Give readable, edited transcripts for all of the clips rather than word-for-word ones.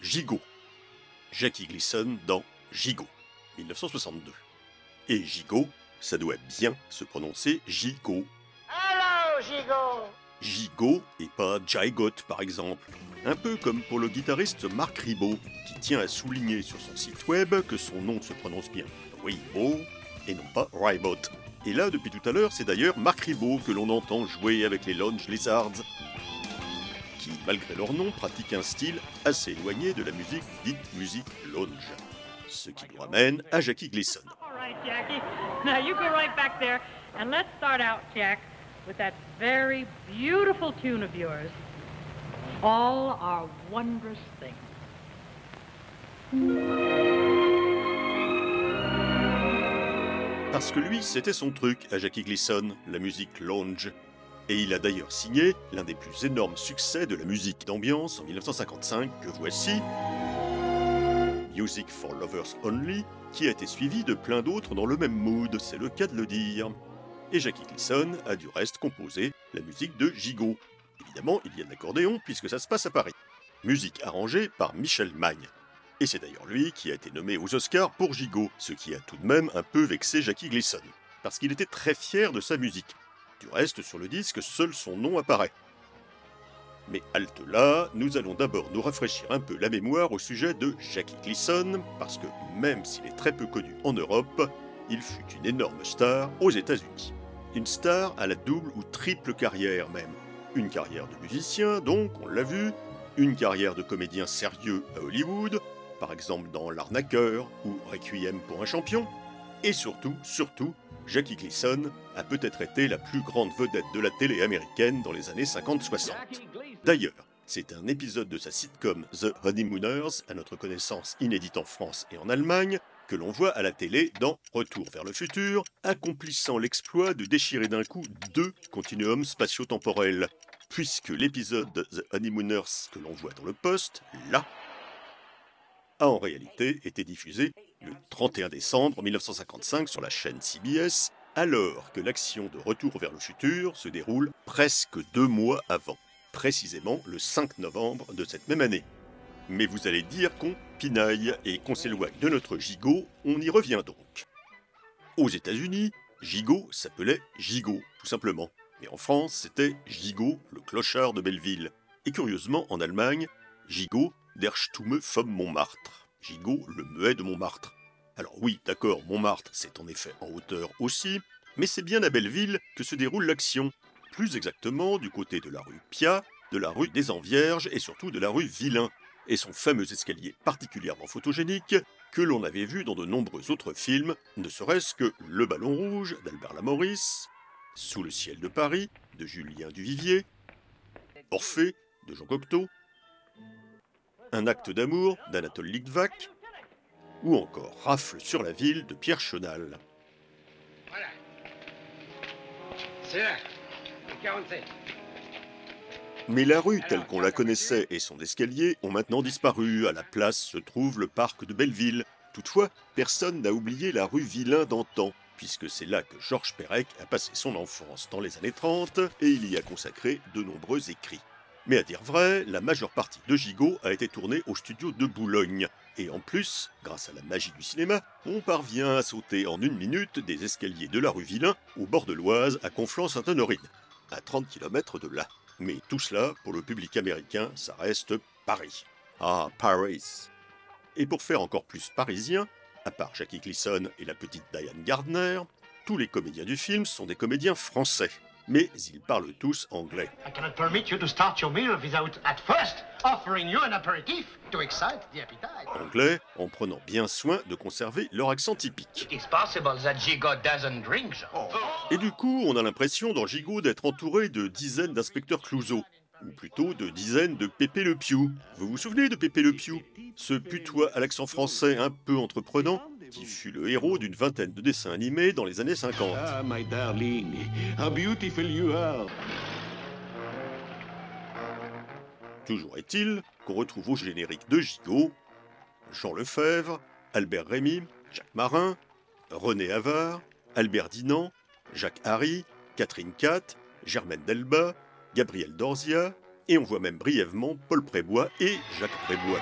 Gigot. Jackie Gleason dans Gigot, 1962. Et Gigot, ça doit bien se prononcer Gigot. Hello, Gigot! Gigot et pas Gigot par exemple. Un peu comme pour le guitariste Marc Ribot, qui tient à souligner sur son site web que son nom se prononce bien Ribot et non pas Ribot. Et là, depuis tout à l'heure, c'est d'ailleurs Marc Ribot que l'on entend jouer avec les Lounge Lizards, qui, malgré leur nom, pratiquent un style assez éloigné de la musique dite musique lounge. Ce qui nous ramène à Jackie Gleason. All right, Jackie. Now you go right back there, and let's start out, Jack, with that very beautiful tune of yours. All are wondrous things. Parce que lui, c'était son truc à Jackie Gleason, la musique lounge. Et il a d'ailleurs signé l'un des plus énormes succès de la musique d'ambiance en 1955 que voici, Music for Lovers Only, qui a été suivi de plein d'autres dans le même mood, c'est le cas de le dire. Et Jackie Gleason a du reste composé la musique de Gigot. Évidemment, il y a de l'accordéon puisque ça se passe à Paris. Musique arrangée par Michel Magne. Et c'est d'ailleurs lui qui a été nommé aux Oscars pour Gigot, ce qui a tout de même un peu vexé Jackie Gleason, parce qu'il était très fier de sa musique. Du reste, sur le disque, seul son nom apparaît. Mais halte là, nous allons d'abord nous rafraîchir un peu la mémoire au sujet de Jackie Gleason, parce que même s'il est très peu connu en Europe, il fut une énorme star aux États-Unis. Une star à la double ou triple carrière même. Une carrière de musicien, donc, on l'a vu, une carrière de comédien sérieux à Hollywood, par exemple dans L'Arnaqueur ou Requiem pour un champion, et surtout, Jackie Gleason a peut-être été la plus grande vedette de la télé américaine dans les années 50-60. D'ailleurs, c'est un épisode de sa sitcom The Honeymooners, à notre connaissance inédite en France et en Allemagne, que l'on voit à la télé dans Retour vers le futur, accomplissant l'exploit de déchirer d'un coup 2 continuums spatio-temporels, puisque l'épisode de The Honeymooners que l'on voit dans le poste, là, a en réalité été diffusé le 31 décembre 1955 sur la chaîne CBS, alors que l'action de Retour vers le futur se déroule presque 2 mois avant, précisément le 5 novembre de cette même année. Mais vous allez dire qu'on pinaille et qu'on s'éloigne de notre Gigot, on y revient donc. Aux États-Unis, Gigot s'appelait Gigot, tout simplement. Mais en France, c'était Gigot, le clochard de Belleville. Et curieusement, en Allemagne, Gigot, der Stumme vom Montmartre. Gigot, le muet de Montmartre. Alors oui, d'accord, Montmartre, c'est en effet en hauteur aussi, mais c'est bien à Belleville que se déroule l'action. Plus exactement, du côté de la rue Piat, de la rue des Envierges et surtout de la rue Villain, et son fameux escalier particulièrement photogénique que l'on avait vu dans de nombreux autres films, ne serait-ce que Le Ballon Rouge d'Albert Lamoris, Sous le ciel de Paris de Julien Duvivier, Orphée de Jean Cocteau, Un acte d'amour d'Anatole Litvak, ou encore Rafle sur la ville de Pierre Chenal. Voilà. C'est là. Le 47. Mais la rue telle qu'on la connaissait et son escalier ont maintenant disparu. À la place se trouve le parc de Belleville. Toutefois, personne n'a oublié la rue Villain d'antan, puisque c'est là que Georges Perec a passé son enfance dans les années 30 et il y a consacré de nombreux écrits. Mais à dire vrai, la majeure partie de Gigot a été tournée au studio de Boulogne. Et en plus, grâce à la magie du cinéma, on parvient à sauter en 1 minute des escaliers de la rue Villain au bord de l'Oise à Conflans-Sainte-Honorine, à 30 km de là. Mais tout cela, pour le public américain, ça reste Paris. Ah, Paris. Et pour faire encore plus parisien, à part Jackie Gleason et la petite Diane Gardner, tous les comédiens du film sont des comédiens français. Mais ils parlent tous anglais. I cannot permit you to start your meal without at first offering you an aperitif to excite the appetite. Anglais, en prenant bien soin de conserver leur accent typique. It is possible that Gigot doesn't drink, Jean. Et du coup, on a l'impression dans Gigot d'être entouré de dizaines d'inspecteurs Clouseau, ou plutôt de dizaines de Pépé Le Pew. Vous vous souvenez de Pépé Le Pew, ce putois à l'accent français un peu entreprenant, qui fut le héros d'une vingtaine de dessins animés dans les années 50. Ah, my darling, how beautiful you are. Toujours est-il qu'on retrouve au générique de Gigot Jean Lefebvre, Albert Rémy, Jacques Marin, René Havard, Albert Dinan, Jacques Harry, Catherine Catte, Germaine Delbas, Gabriel Dorzia, et on voit même brièvement Paul Prébois et Jacques Prébois.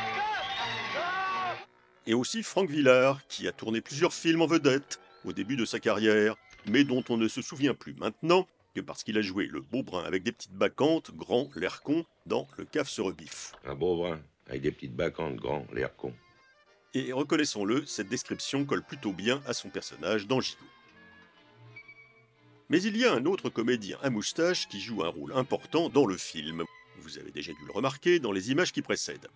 Et aussi Franck Villard, qui a tourné plusieurs films en vedette au début de sa carrière, mais dont on ne se souvient plus maintenant que parce qu'il a joué le beau brun avec des petites bacchantes, grand, l'air con, dans Le Cave se rebiffe. Un beau brun, avec des petites bacchantes, grand, l'air con. Et reconnaissons-le, cette description colle plutôt bien à son personnage dans Gigot. Mais il y a un autre comédien à moustache qui joue un rôle important dans le film. Vous avez déjà dû le remarquer dans les images qui précèdent.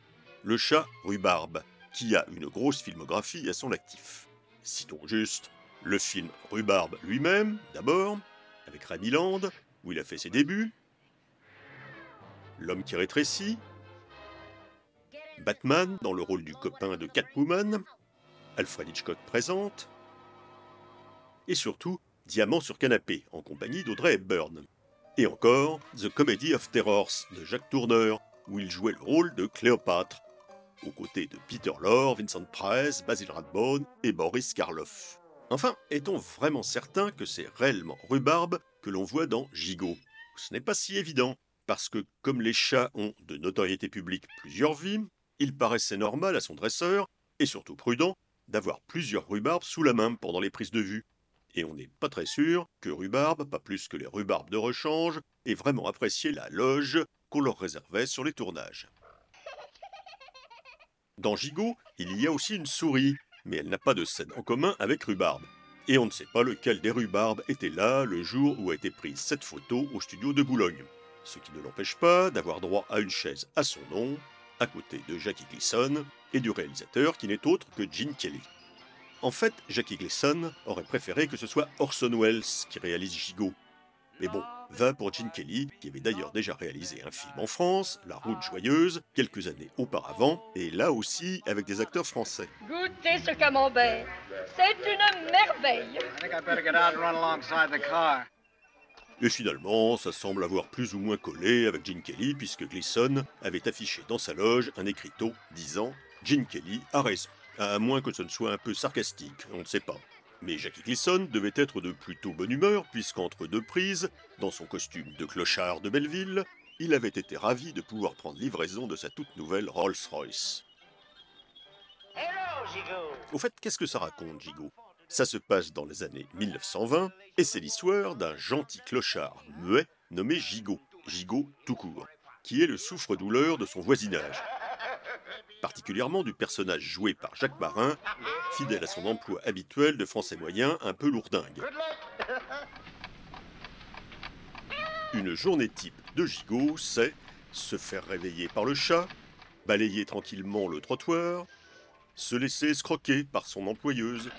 Le chat Rhubarbe, qui a une grosse filmographie à son actif. Citons juste le film Rhubarbe lui-même, d'abord, avec Rémy Land, où il a fait ses débuts. L'homme qui rétrécit. Batman, dans le rôle du copain de Catwoman. Alfred Hitchcock présente. Et surtout, Diamant sur canapé, en compagnie d'Audrey Hepburn. Et encore, The Comedy of Terrors, de Jacques Tourneur, où il jouait le rôle de Cléopâtre, aux côtés de Peter Lorre, Vincent Price, Basil Rathbone et Boris Karloff. Enfin, est-on vraiment certain que c'est réellement Rhubarbe que l'on voit dans Gigot? Ce n'est pas si évident, parce que comme les chats ont de notoriété publique plusieurs vies, il paraissait normal à son dresseur, et surtout prudent, d'avoir plusieurs rhubarbes sous la main pendant les prises de vue. Et on n'est pas très sûr que Rhubarbe, pas plus que les rhubarbes de rechange, ait vraiment apprécié la loge qu'on leur réservait sur les tournages. Dans Gigot, il y a aussi une souris, mais elle n'a pas de scène en commun avec Rhubarbe. Et on ne sait pas lequel des rhubarbes était là le jour où a été prise cette photo au studio de Boulogne. Ce qui ne l'empêche pas d'avoir droit à une chaise à son nom, à côté de Jackie Gleason et du réalisateur qui n'est autre que Gene Kelly. En fait, Jackie Gleason aurait préféré que ce soit Orson Welles qui réalise Gigot. Mais bon, va pour Gene Kelly, qui avait d'ailleurs déjà réalisé un film en France, La Route Joyeuse, quelques années auparavant, et là aussi avec des acteurs français. Goûtez ce camembert, c'est une merveille. Et finalement, ça semble avoir plus ou moins collé avec Gene Kelly, puisque Gleason avait affiché dans sa loge un écriteau disant « Gene Kelly a raison ». À moins que ce ne soit un peu sarcastique, on ne sait pas. Mais Jackie Gleason devait être de plutôt bonne humeur, puisqu'entre deux prises, dans son costume de clochard de Belleville, il avait été ravi de pouvoir prendre livraison de sa toute nouvelle Rolls-Royce. Au fait, qu'est-ce que ça raconte, Gigot? Ça se passe dans les années 1920, et c'est l'histoire d'un gentil clochard muet nommé Gigot, Gigot tout court, qui est le souffre-douleur de son voisinage. Particulièrement du personnage joué par Jacques Marin, fidèle à son emploi habituel de français moyen un peu lourdingue. Une journée type de Gigot, c'est se faire réveiller par le chat, balayer tranquillement le trottoir, se laisser escroquer par son employeuse,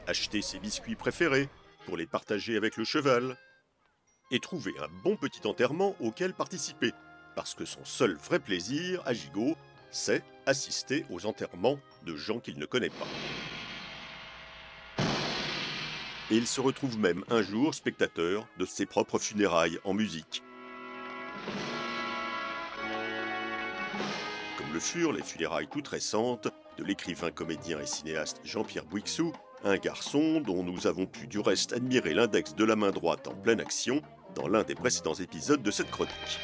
acheter ses biscuits préférés pour les partager avec le cheval, et trouver un bon petit enterrement auquel participer, parce que son seul vrai plaisir à Gigot, c'est assister aux enterrements de gens qu'il ne connaît pas. Et il se retrouve même un jour spectateur de ses propres funérailles en musique. Comme le furent les funérailles toutes récentes de l'écrivain, comédien et cinéaste Jean-Pierre Bouixou, un garçon dont nous avons pu du reste admirer l'index de la main droite en pleine action dans l'un des précédents épisodes de cette chronique.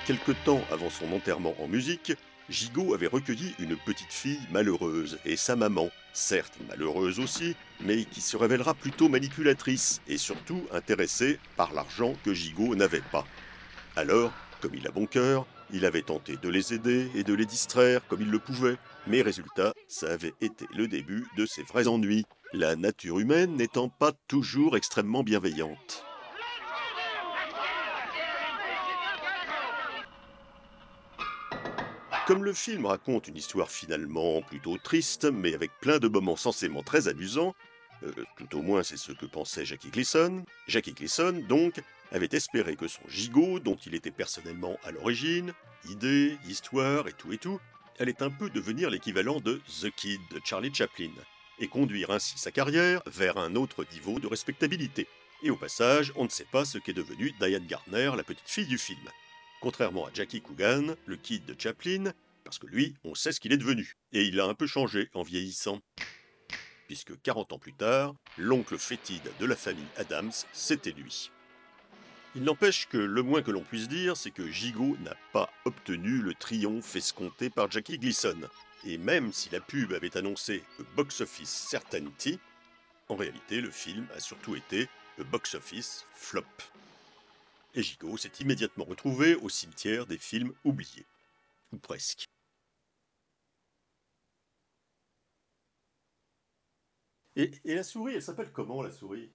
Quelque temps avant son enterrement en musique, Gigot avait recueilli une petite fille malheureuse et sa maman, certes malheureuse aussi, mais qui se révélera plutôt manipulatrice et surtout intéressée par l'argent que Gigot n'avait pas. Alors, comme il a bon cœur, il avait tenté de les aider et de les distraire comme il le pouvait, mais résultat, ça avait été le début de ses vrais ennuis, la nature humaine n'étant pas toujours extrêmement bienveillante. Comme le film raconte une histoire finalement plutôt triste, mais avec plein de moments censément très amusants, tout au moins c'est ce que pensait Jackie Gleason donc, avait espéré que son Gigot, dont il était personnellement à l'origine, idée, histoire et tout, allait un peu devenir l'équivalent de The Kid de Charlie Chaplin, et conduire ainsi sa carrière vers un autre niveau de respectabilité. Et au passage, on ne sait pas ce qu'est devenue Diane Gardner, la petite fille du film. Contrairement à Jackie Coogan, le Kid de Chaplin, parce que lui, on sait ce qu'il est devenu, et il a un peu changé en vieillissant. Puisque 40 ans plus tard, l'oncle fétide de la famille Adams, c'était lui. Il n'empêche que le moins que l'on puisse dire, c'est que Gigot n'a pas obtenu le triomphe escompté par Jackie Gleason. Et même si la pub avait annoncé a box-office certainty, en réalité le film a surtout été a box-office flop. Et Gigot s'est immédiatement retrouvé au cimetière des films oubliés. Ou presque. Et la souris, elle s'appelle comment la souris ?